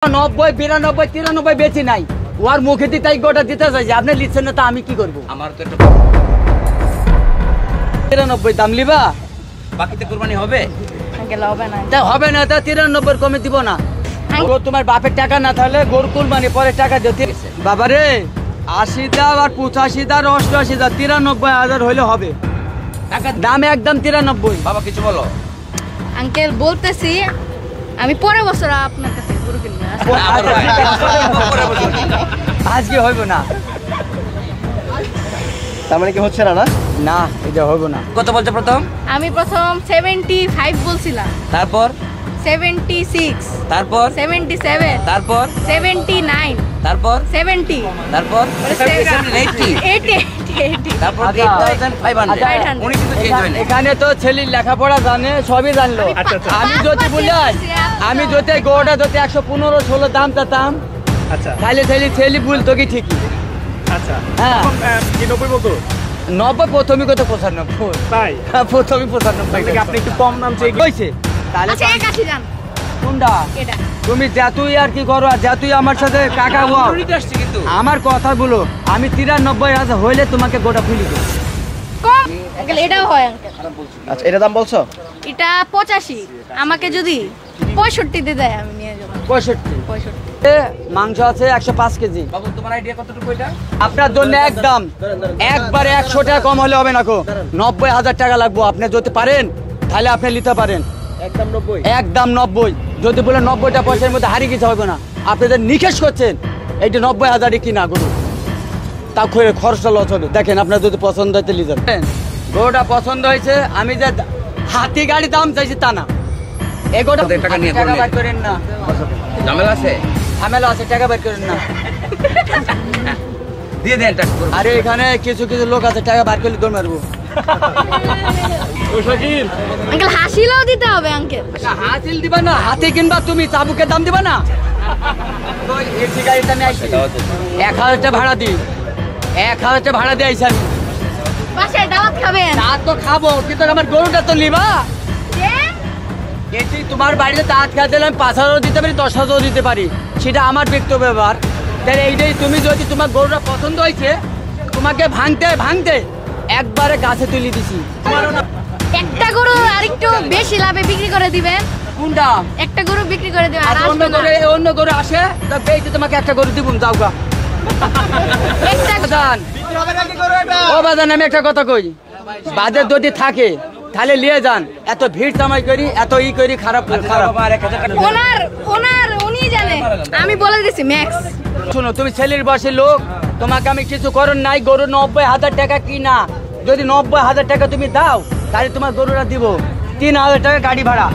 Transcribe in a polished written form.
90 92 93 বেচি নাই ওর মুখে দিতেই গোটা দিতে চাইছে আপনি লিখছেন না তো আমি কি করব আমার তো 93 দাম লিবা বাকিতে কুরবানি হবে আঙ্কেল হবে না তা হবে না তা 93 কমে দিব না ও তোমার বাপের টাকা না তাহলে গরু কুরবানি পরে টাকা দিতে বাবা রে 80 দাও আর 85 দাও 88 দাও 93,000 হইলে হবে টাকা দাম একদম 93 বাবা কিছু বলো আঙ্কেল বলতেছি আমি পরের বছর আপনার কাছে গরু কিনবো আজকে হইব না তার মানে কি হচ্ছে না না না এটা হইব না কত বলছো প্রথম আমি প্রথম 75 বলছিলাম তারপর 76 তারপর 77 তারপর 79 তারপর 70 তারপর 80 তারপর 8500 উনি কিন্তু চেঞ্জ হয় না এখানে তো ছেলের লেখাপড়া জানে সবই জানলো আমি যদি বললাই আমি যদি গোটা যদি 115 16 দাম চাতাম আচ্ছা তাহলে ছেলে বলতো কি ঠিকই আচ্ছা হ্যাঁ কি 90 বলতো 90 প্রথমই কত 95 তাই প্রথমই 95 আপনি একটু কম নাম চেয়ে কইছে তাহলে আচ্ছা 81 জান কোনটা এটা তুমি যতই আর কি করো যতই আমার সাথে কাকা হও আসছে কিন্তু আমার কথা বলো আমি 93,000 হইলে তোমাকে গোটা খুলি দেব কম আঙ্কেল এটাও হয় আঙ্কেল আচ্ছা এটা দাম বলছো এটা 85 আমাকে যদি 65 দিয়ে দেয় আমি নিয়ে যাব 65 মাংস আছে 105 কেজি বাবু তোমার আইডিয়া কতটুকু এটা আপনার জন্য একদম একবারে 100 টাকা কম হলে হবে না গো 90,000 টাকা লাগবে আপনি যদি পারেন তাহলে আপনি নিতে পারেন একদম 90 একদম 90 যদি বলে 90টা পয়সার মধ্যে হারিয়ে গেছে হবে না আপনি যে নিকেশ করছেন এইটা 90,000 কিনা গরু তা করে খরচটা লস হবে দেখেন আপনার যদি পছন্দ হয় তাহলে যান গরুটা পছন্দ হয়েছে আমি যে হাতি গাড়ি দাম চাইছি তা না এগোটা টাকা নিয়ে টাকা করলেন। বের করেন না ঝামেলা আছে ঝামেলা আছে টাকা বের করেন না দিয়ে দেন টাকা আরে এখানে কিছু কিছু লোক আছে টাকা বার করলে দৌড় মারবো আঙ্কেল হাসিলেও দিতে হবে আঙ্কেল হাতিল দিবা না হাতি কিনবা তুমি চাবুকের দাম দিবা না তো এসি গাড়িতে আমি আইছি 1,000 টাকা ভাড়া দিই 1,000 টাকা ভাড়া দিয়ে আইছি আমি বাসায় দাওয়াত খাবেন তা তো খাবো কিন্তু আমার গরুটা তো নিবা যে এটি তোমার বাড়িতে তাঁত খেয়ে দিলাম 5,000 দিতে পারি 10,000 দিতে পারি সেটা আমার ব্যক্তিগত ব্যাপার তাহলে এইটাই তুমি যদি তোমার গরুটা পছন্দ হয়েছে তোমাকে ভাঙতে একবারে গাছে তুলে দিছি একটা গরু আরেকটু বেশি লাভে বিক্রি করে দিবেন কোনটা একটা গরু বিক্রি করে দিবেন আর আর আসবে না। অন্য গরু আসে তা বেইতে তোমাকে একটা গরু দিবুম যাও গা একটা বাজান ও বাজান আমি একটা কথা কই বাজার যদি থাকে তাহলে নিয়ে যান এত ভিড় জামাই করি এত ই করি খারাপ বাবা আর 1000 টাকা উনি জানে আমি বলে দিছি ম্যাক্স শোনো তুমি ছেলের বয়সী লোক তোমাকে আমি কিছু করুন নাই গরু 90,000 টাকা কিনা যদি 90,000 টাকা তুমি দাও তাহলে তোমার গরুটা দিব 3,000 টাকা গাড়ি ভাড়া